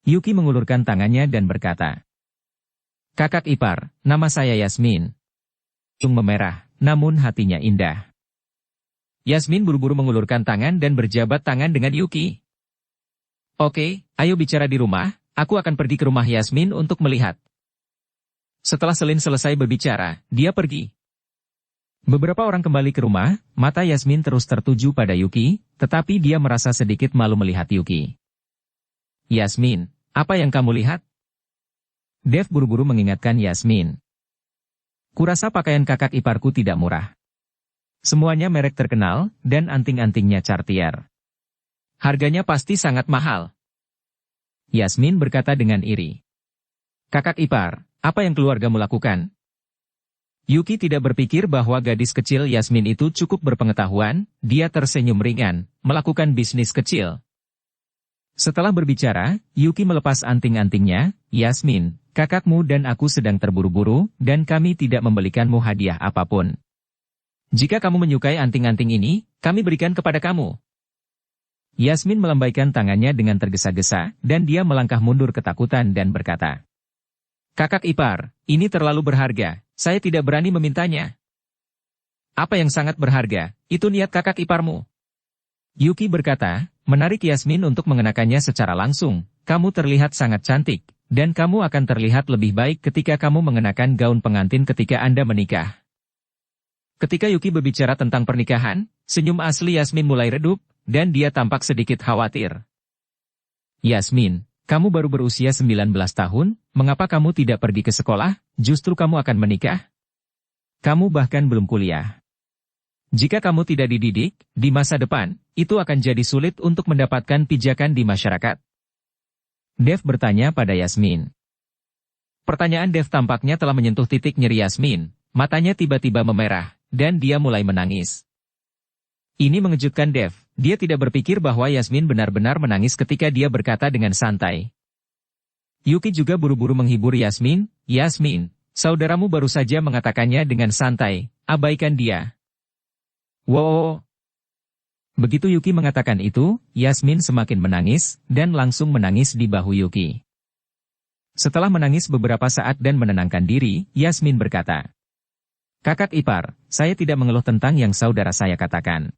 Yuki mengulurkan tangannya dan berkata. Kakak ipar, nama saya Yasmin. Memerah, namun hatinya indah. Yasmin buru-buru mengulurkan tangan dan berjabat tangan dengan Yuki. Oke, ayo bicara di rumah, aku akan pergi ke rumah Yasmin untuk melihat. Setelah Selin selesai berbicara, dia pergi. Beberapa orang kembali ke rumah, mata Yasmin terus tertuju pada Yuki, tetapi dia merasa sedikit malu melihat Yuki. Yasmin, apa yang kamu lihat? Dev buru-buru mengingatkan Yasmin. Kurasa pakaian kakak iparku tidak murah. Semuanya merek terkenal, dan anting-antingnya Cartier. Harganya pasti sangat mahal. Yasmin berkata dengan iri. Kakak ipar, apa yang keluargamu lakukan? Yuki tidak berpikir bahwa gadis kecil Yasmin itu cukup berpengetahuan, dia tersenyum ringan, melakukan bisnis kecil. Setelah berbicara, Yuki melepas anting-antingnya, Yasmin, kakakmu dan aku sedang terburu-buru, dan kami tidak membelikanmu hadiah apapun. Jika kamu menyukai anting-anting ini, kami berikan kepada kamu. Yasmin melambaikan tangannya dengan tergesa-gesa, dan dia melangkah mundur ketakutan dan berkata, "Kakak ipar, ini terlalu berharga, saya tidak berani memintanya." "Apa yang sangat berharga, itu niat kakak iparmu." Yuki berkata, menarik Yasmin untuk mengenakannya secara langsung, "Kamu terlihat sangat cantik, dan kamu akan terlihat lebih baik ketika kamu mengenakan gaun pengantin ketika Anda menikah." Ketika Yuki berbicara tentang pernikahan, senyum asli Yasmin mulai redup, dan dia tampak sedikit khawatir. "Yasmin, kamu baru berusia 19 tahun, mengapa kamu tidak pergi ke sekolah, justru kamu akan menikah? Kamu bahkan belum kuliah. Jika kamu tidak dididik, di masa depan, itu akan jadi sulit untuk mendapatkan pijakan di masyarakat." Dev bertanya pada Yasmin. Pertanyaan Dev tampaknya telah menyentuh titik nyeri Yasmin, matanya tiba-tiba memerah, dan dia mulai menangis. Ini mengejutkan Dev, dia tidak berpikir bahwa Yasmin benar-benar menangis ketika dia berkata dengan santai. Yuki juga buru-buru menghibur Yasmin, "Yasmin, saudaramu baru saja mengatakannya dengan santai, abaikan dia." "Wow." Begitu Yuki mengatakan itu, Yasmin semakin menangis, dan langsung menangis di bahu Yuki. Setelah menangis beberapa saat dan menenangkan diri, Yasmin berkata, "Kakak ipar, saya tidak mengeluh tentang yang saudara saya katakan.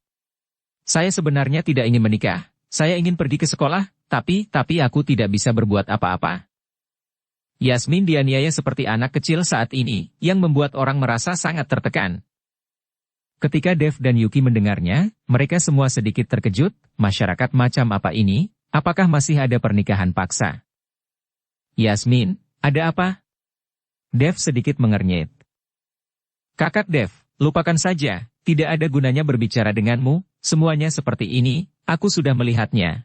Saya sebenarnya tidak ingin menikah, saya ingin pergi ke sekolah, tapi aku tidak bisa berbuat apa-apa." Yasmin dianiaya seperti anak kecil saat ini, yang membuat orang merasa sangat tertekan. Ketika Dev dan Yuki mendengarnya, mereka semua sedikit terkejut, masyarakat macam apa ini, apakah masih ada pernikahan paksa? "Yasmin, ada apa?" Dev sedikit mengernyit. "Kakak Dev, lupakan saja, tidak ada gunanya berbicara denganmu, semuanya seperti ini, aku sudah melihatnya."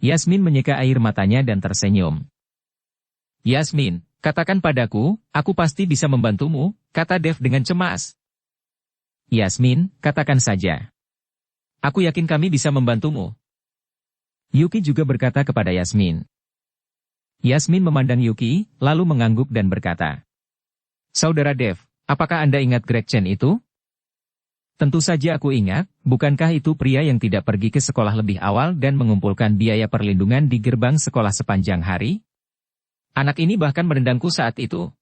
Yasmin menyeka air matanya dan tersenyum. "Yasmin, katakan padaku, aku pasti bisa membantumu," kata Dev dengan cemas. "Yasmin, katakan saja. Aku yakin kami bisa membantumu." Yuki juga berkata kepada Yasmin. Yasmin memandang Yuki, lalu mengangguk dan berkata, "Saudara Dev, apakah Anda ingat Gretchen itu?" "Tentu saja aku ingat, bukankah itu pria yang tidak pergi ke sekolah lebih awal dan mengumpulkan biaya perlindungan di gerbang sekolah sepanjang hari? Anak ini bahkan menendangku saat itu."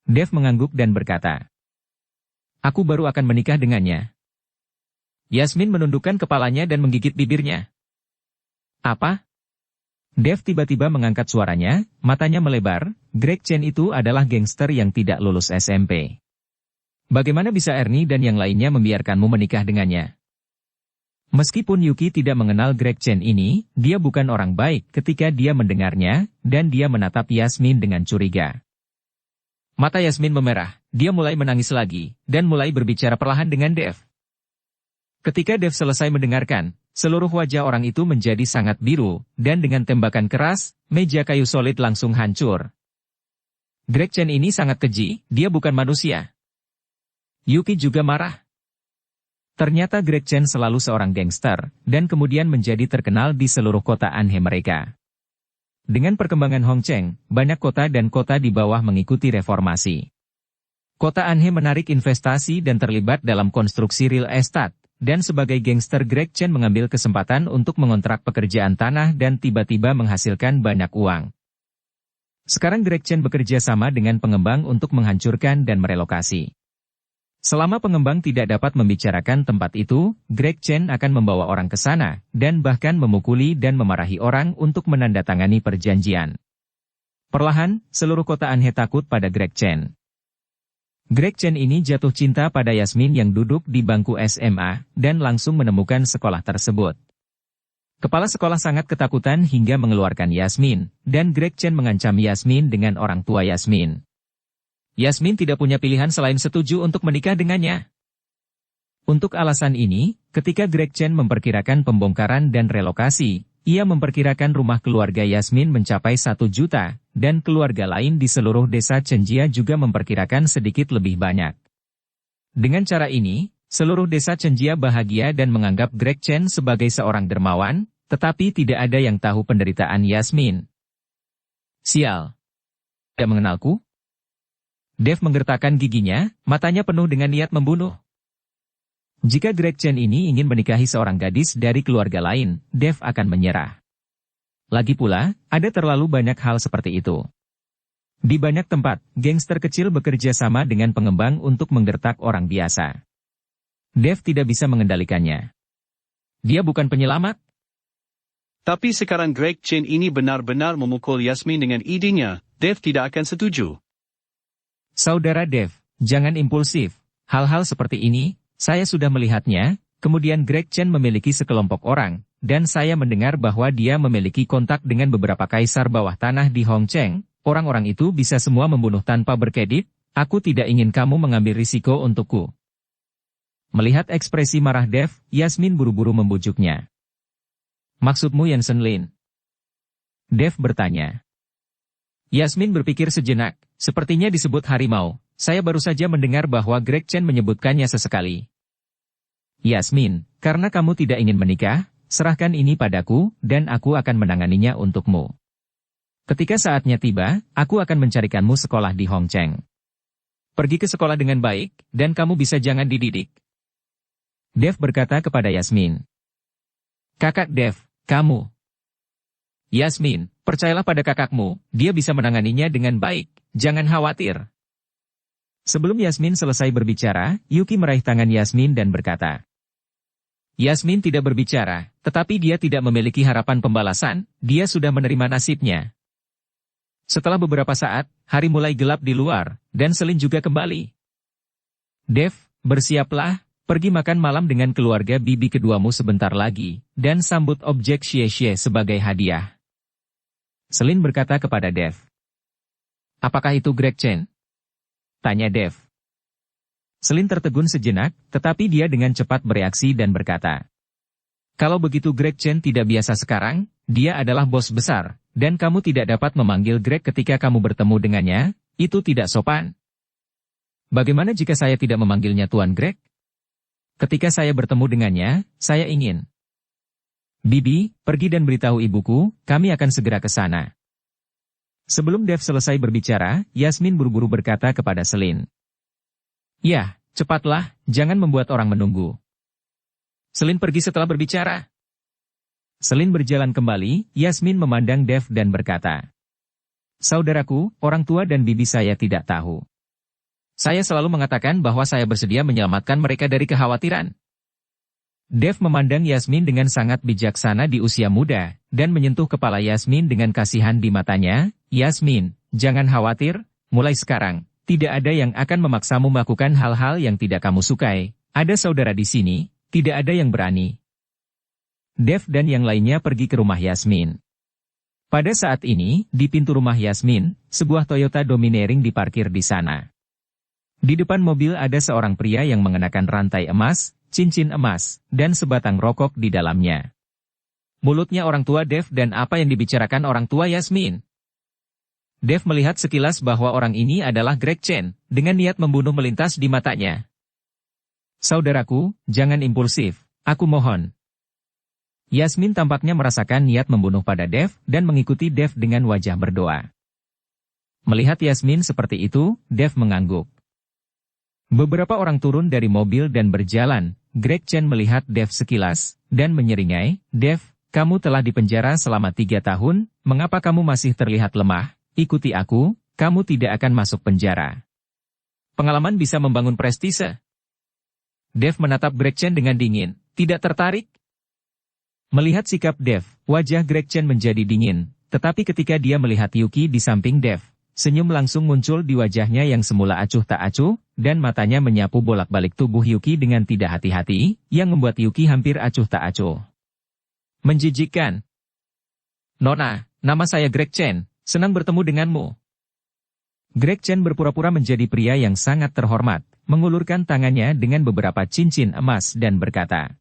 Dev mengangguk dan berkata, "Aku baru akan menikah dengannya." Yasmin menundukkan kepalanya dan menggigit bibirnya. "Apa?" Dev tiba-tiba mengangkat suaranya, matanya melebar, "Gretchen itu adalah gangster yang tidak lulus SMP. Bagaimana bisa Ernie dan yang lainnya membiarkanmu menikah dengannya?" Meskipun Yuki tidak mengenal Gretchen ini, dia bukan orang baik ketika dia mendengarnya, dan dia menatap Yasmin dengan curiga. Mata Yasmin memerah, dia mulai menangis lagi, dan mulai berbicara perlahan dengan Dev. Ketika Dev selesai mendengarkan, seluruh wajah orang itu menjadi sangat biru, dan dengan tembakan keras, meja kayu solid langsung hancur. "Gretchen ini sangat keji, dia bukan manusia." Yuki juga marah. Ternyata Gretchen selalu seorang gangster, dan kemudian menjadi terkenal di seluruh kota Anhe mereka. Dengan perkembangan Hongcheng, banyak kota dan kota di bawah mengikuti reformasi. Kota Anhe menarik investasi dan terlibat dalam konstruksi real estate, dan sebagai gangster Gretchen mengambil kesempatan untuk mengontrak pekerjaan tanah dan tiba-tiba menghasilkan banyak uang. Sekarang Gretchen bekerja sama dengan pengembang untuk menghancurkan dan merelokasi. Selama pengembang tidak dapat membicarakan tempat itu, Gretchen akan membawa orang ke sana, dan bahkan memukuli dan memarahi orang untuk menandatangani perjanjian. Perlahan, seluruh kota Anhe takut pada Gretchen. Gretchen ini jatuh cinta pada Yasmin yang duduk di bangku SMA, dan langsung menemukan sekolah tersebut. Kepala sekolah sangat ketakutan hingga mengeluarkan Yasmin, dan Gretchen mengancam Yasmin dengan orang tua Yasmin. Yasmin tidak punya pilihan selain setuju untuk menikah dengannya. Untuk alasan ini, ketika Gretchen memperkirakan pembongkaran dan relokasi, ia memperkirakan rumah keluarga Yasmin mencapai 1 juta, dan keluarga lain di seluruh desa Chenjia juga memperkirakan sedikit lebih banyak. Dengan cara ini, seluruh desa Chenjia bahagia dan menganggap Greg Chen sebagai seorang dermawan, tetapi tidak ada yang tahu penderitaan Yasmin. Sial. Tidak mengenalku? Dev menggertakkan giginya, matanya penuh dengan niat membunuh. Jika Greg Chen ini ingin menikahi seorang gadis dari keluarga lain, Dev akan menyerah. Lagi pula, ada terlalu banyak hal seperti itu. Di banyak tempat, gangster kecil bekerja sama dengan pengembang untuk menggertak orang biasa. Dev tidak bisa mengendalikannya. Dia bukan penyelamat. Tapi sekarang Greg Chen ini benar-benar memukul Yasmin dengan idenya, Dev tidak akan setuju. Saudara Dev, jangan impulsif. Hal-hal seperti ini, saya sudah melihatnya, kemudian Greg Chen memiliki sekelompok orang, dan saya mendengar bahwa dia memiliki kontak dengan beberapa kaisar bawah tanah di Hongcheng. Orang-orang itu bisa semua membunuh tanpa berkedip, aku tidak ingin kamu mengambil risiko untukku. Melihat ekspresi marah Dev, Yasmin buru-buru membujuknya. Maksudmu Yansen Lin? Dev bertanya. Yasmin berpikir sejenak, sepertinya disebut harimau. Saya baru saja mendengar bahwa Greg Chen menyebutkannya sesekali. Yasmin, karena kamu tidak ingin menikah, serahkan ini padaku, dan aku akan menanganinya untukmu. Ketika saatnya tiba, aku akan mencarikanmu sekolah di Hongcheng. Pergi ke sekolah dengan baik, dan kamu bisa jangan dididik. Dev berkata kepada Yasmin. Kakak Dev, kamu. Yasmin, percayalah pada kakakmu, dia bisa menanganinya dengan baik, jangan khawatir. Sebelum Yasmin selesai berbicara, Yuki meraih tangan Yasmin dan berkata. Yasmin tidak berbicara, tetapi dia tidak memiliki harapan pembalasan, dia sudah menerima nasibnya. Setelah beberapa saat, hari mulai gelap di luar, dan Selin juga kembali. Dev, bersiaplah, pergi makan malam dengan keluarga bibi keduamu sebentar lagi, dan sambut objek Xie-Xie sebagai hadiah. Selin berkata kepada Dev. Apakah itu Greg Chen? Tanya Dev. Selin tertegun sejenak, tetapi dia dengan cepat bereaksi dan berkata. Kalau begitu Greg Chen tidak biasa sekarang, dia adalah bos besar, dan kamu tidak dapat memanggil Greg ketika kamu bertemu dengannya, itu tidak sopan. Bagaimana jika saya tidak memanggilnya Tuan Greg? Ketika saya bertemu dengannya, saya ingin. Bibi, pergi dan beritahu ibuku, kami akan segera ke sana. Sebelum Dev selesai berbicara, Yasmin buru-buru berkata kepada Selin. Ya, cepatlah, jangan membuat orang menunggu. Selin pergi setelah berbicara. Selin berjalan kembali, Yasmin memandang Dev dan berkata. Saudaraku, orang tua dan bibi saya tidak tahu. Saya selalu mengatakan bahwa saya bersedia menyelamatkan mereka dari kekhawatiran. Dev memandang Yasmin dengan sangat bijaksana di usia muda, dan menyentuh kepala Yasmin dengan kasihan di matanya. Yasmin, jangan khawatir, mulai sekarang, tidak ada yang akan memaksamu melakukan hal-hal yang tidak kamu sukai. Ada saudara di sini, tidak ada yang berani. Dev dan yang lainnya pergi ke rumah Yasmin. Pada saat ini, di pintu rumah Yasmin, sebuah Toyota Domineering diparkir di sana. Di depan mobil ada seorang pria yang mengenakan rantai emas, cincin emas, dan sebatang rokok di dalamnya. Mulutnya orang tua Dev dan apa yang dibicarakan orang tua Yasmin. Dev melihat sekilas bahwa orang ini adalah Greg Chen, dengan niat membunuh melintas di matanya. Saudaraku, jangan impulsif, aku mohon. Yasmin tampaknya merasakan niat membunuh pada Dev dan mengikuti Dev dengan wajah berdoa. Melihat Yasmin seperti itu, Dev mengangguk. Beberapa orang turun dari mobil dan berjalan. Greg Chen melihat Dev sekilas, dan menyeringai, Dev, kamu telah dipenjara selama 3 tahun, mengapa kamu masih terlihat lemah? Ikuti aku, kamu tidak akan masuk penjara. Pengalaman bisa membangun prestise. Dev menatap Greg Chen dengan dingin, tidak tertarik? Melihat sikap Dev, wajah Greg Chen menjadi dingin, tetapi ketika dia melihat Yuki di samping Dev, senyum langsung muncul di wajahnya yang semula acuh tak acuh, dan matanya menyapu bolak-balik tubuh Yuki dengan tidak hati-hati, yang membuat Yuki hampir acuh tak acuh. Menjijikkan. Nona, nama saya Greg Chen, senang bertemu denganmu. Greg Chen berpura-pura menjadi pria yang sangat terhormat, mengulurkan tangannya dengan beberapa cincin emas dan berkata.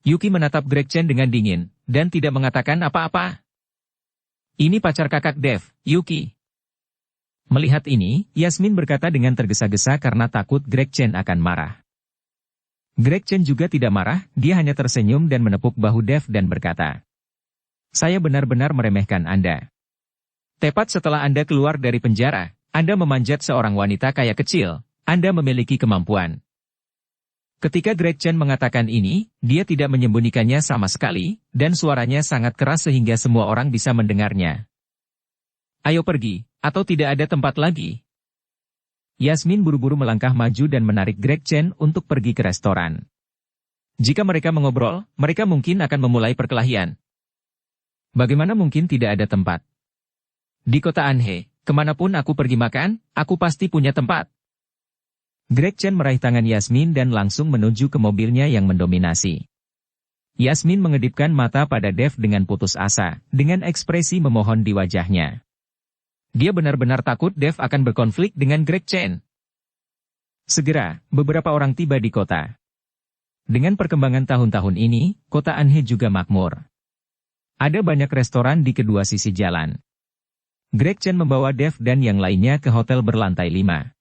Yuki menatap Greg Chen dengan dingin, dan tidak mengatakan apa-apa. Ini pacar kakak Dev, Yuki. Melihat ini, Yasmin berkata dengan tergesa-gesa karena takut Greg Chen akan marah. Greg Chen juga tidak marah, dia hanya tersenyum dan menepuk bahu Dev dan berkata, "Saya benar-benar meremehkan Anda. Tepat setelah Anda keluar dari penjara, Anda memanjat seorang wanita kaya kecil, Anda memiliki kemampuan." Ketika Greg Chen mengatakan ini, dia tidak menyembunyikannya sama sekali, dan suaranya sangat keras sehingga semua orang bisa mendengarnya. "Ayo pergi, atau tidak ada tempat lagi." Yasmin buru-buru melangkah maju dan menarik Greg Chen untuk pergi ke restoran. Jika mereka mengobrol, mereka mungkin akan memulai perkelahian. Bagaimana mungkin tidak ada tempat? Di kota Anhe, kemanapun aku pergi makan, aku pasti punya tempat. Greg Chen meraih tangan Yasmin dan langsung menuju ke mobilnya yang mendominasi. Yasmin mengedipkan mata pada Dev dengan putus asa, dengan ekspresi memohon di wajahnya. Dia benar-benar takut Dev akan berkonflik dengan Greg Chen. Segera, beberapa orang tiba di kota. Dengan perkembangan tahun-tahun ini, kota Anhe juga makmur. Ada banyak restoran di kedua sisi jalan. Greg Chen membawa Dev dan yang lainnya ke hotel berlantai 5.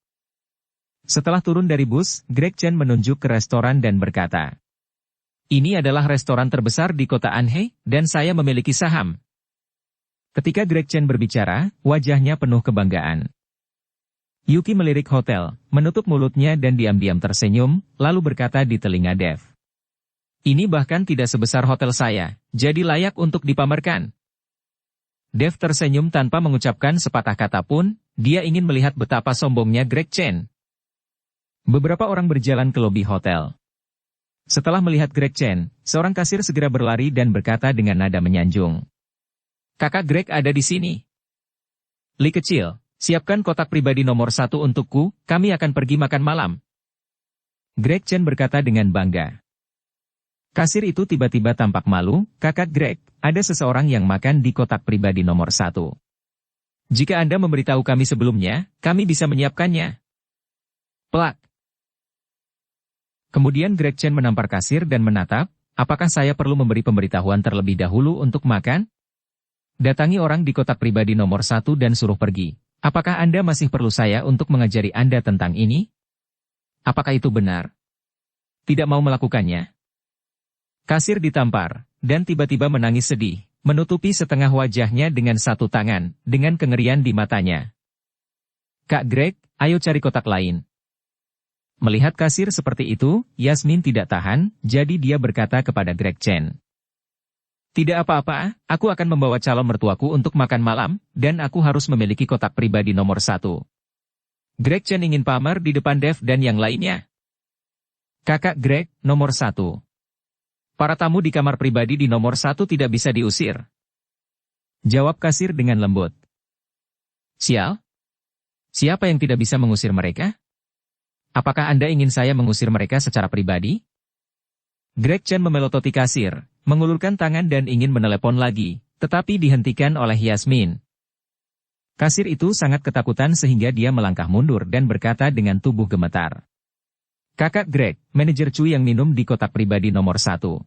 Setelah turun dari bus, Greg Chen menunjuk ke restoran dan berkata, "Ini adalah restoran terbesar di kota Anhe, dan saya memiliki saham." Ketika Greg Chen berbicara, wajahnya penuh kebanggaan. Yuki melirik hotel, menutup mulutnya dan diam-diam tersenyum, lalu berkata di telinga Dev, "Ini bahkan tidak sebesar hotel saya, jadi layak untuk dipamerkan." Dev tersenyum tanpa mengucapkan sepatah kata pun, dia ingin melihat betapa sombongnya Greg Chen. Beberapa orang berjalan ke lobi hotel. Setelah melihat Greg Chen, seorang kasir segera berlari dan berkata dengan nada menyanjung, "Kakak Greg ada di sini. Li kecil, siapkan kotak pribadi nomor 1 untukku, kami akan pergi makan malam." Greg Chen berkata dengan bangga. Kasir itu tiba-tiba tampak malu, "Kakak Greg, ada seseorang yang makan di kotak pribadi nomor 1. Jika Anda memberitahu kami sebelumnya, kami bisa menyiapkannya." Plak. Kemudian Greg Chen menampar kasir dan menatap, "Apakah saya perlu memberi pemberitahuan terlebih dahulu untuk makan? Datangi orang di kotak pribadi nomor 1 dan suruh pergi. Apakah Anda masih perlu saya untuk mengajari Anda tentang ini? Apakah itu benar? Tidak mau melakukannya?" Kasir ditampar, dan tiba-tiba menangis sedih, menutupi setengah wajahnya dengan satu tangan, dengan kengerian di matanya. "Kak Greg, ayo cari kotak lain." Melihat kasir seperti itu, Yasmin tidak tahan, jadi dia berkata kepada Greg Chen, "Tidak apa-apa, aku akan membawa calon mertuaku untuk makan malam, dan aku harus memiliki kotak pribadi nomor 1. Greg Chen ingin pamer di depan Dev dan yang lainnya. "Kakak Greg, nomor 1. Para tamu di kamar pribadi di nomor 1 tidak bisa diusir." Jawab kasir dengan lembut. "Sial? Siapa yang tidak bisa mengusir mereka? Apakah Anda ingin saya mengusir mereka secara pribadi?" Greg Chen memelototi kasir, mengulurkan tangan dan ingin menelepon lagi, tetapi dihentikan oleh Yasmin. Kasir itu sangat ketakutan sehingga dia melangkah mundur dan berkata dengan tubuh gemetar, "Kakak Greg, manajer Chu yang minum di kotak pribadi nomor 1.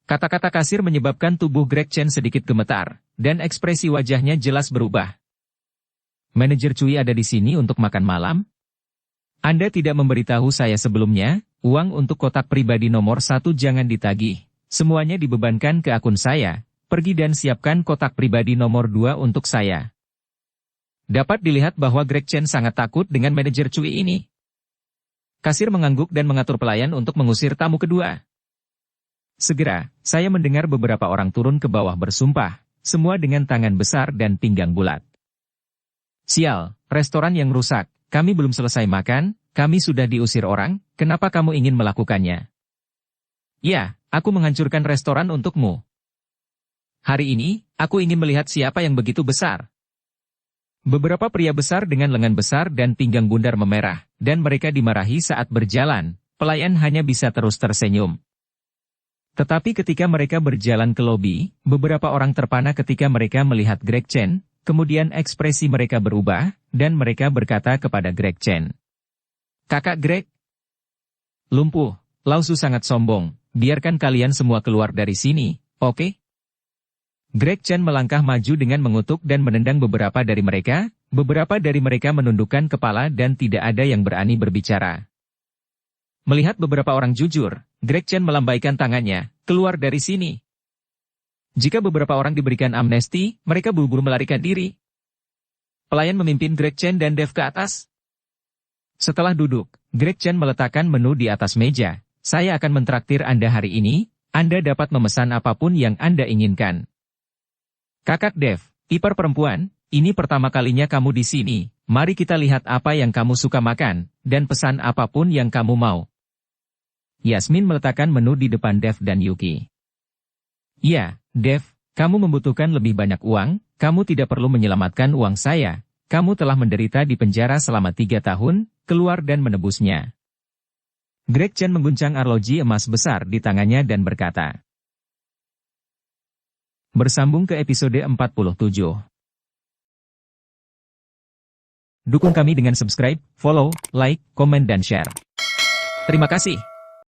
Kata-kata kasir menyebabkan tubuh Greg Chen sedikit gemetar, dan ekspresi wajahnya jelas berubah. "Manajer Cui ada di sini untuk makan malam? Anda tidak memberitahu saya sebelumnya, uang untuk kotak pribadi nomor 1 jangan ditagih. Semuanya dibebankan ke akun saya. Pergi dan siapkan kotak pribadi nomor 2 untuk saya." Dapat dilihat bahwa Greg Chen sangat takut dengan manajer Cui ini. Kasir mengangguk dan mengatur pelayan untuk mengusir tamu kedua. Segera, saya mendengar beberapa orang turun ke bawah bersumpah, semua dengan tangan besar dan pinggang bulat. "Sial, restoran yang rusak. Kami belum selesai makan, kami sudah diusir orang, kenapa kamu ingin melakukannya?" "Ya, aku menghancurkan restoran untukmu. Hari ini, aku ingin melihat siapa yang begitu besar." Beberapa pria besar dengan lengan besar dan pinggang bundar memerah, dan mereka dimarahi saat berjalan, pelayan hanya bisa terus tersenyum. Tetapi ketika mereka berjalan ke lobi, beberapa orang terpana ketika mereka melihat Greg Chen, kemudian ekspresi mereka berubah, dan mereka berkata kepada Greg Chen, "Kakak Greg, lumpuh, Lao Su sangat sombong, biarkan kalian semua keluar dari sini, oke?" Greg Chen melangkah maju dengan mengutuk dan menendang beberapa dari mereka. Beberapa dari mereka menundukkan kepala dan tidak ada yang berani berbicara. Melihat beberapa orang jujur, Greg Chen melambaikan tangannya, keluar dari sini. Jika beberapa orang diberikan amnesti, mereka buru-buru melarikan diri. Pelayan memimpin Greg Chen dan Dev ke atas. Setelah duduk, Greg Chen meletakkan menu di atas meja. Saya akan mentraktir Anda hari ini, Anda dapat memesan apapun yang Anda inginkan. Kakak Dev, ipar perempuan, ini pertama kalinya kamu di sini. Mari kita lihat apa yang kamu suka makan, dan pesan apapun yang kamu mau. Yasmin meletakkan menu di depan Dev dan Yuki. Ya, Dev, kamu membutuhkan lebih banyak uang, kamu tidak perlu menyelamatkan uang saya. Kamu telah menderita di penjara selama 3 tahun, keluar dan menebusnya. Greg Chen mengguncang arloji emas besar di tangannya dan berkata. Bersambung ke episode 47. Dukung kami dengan subscribe, follow, like, komen dan share. Terima kasih.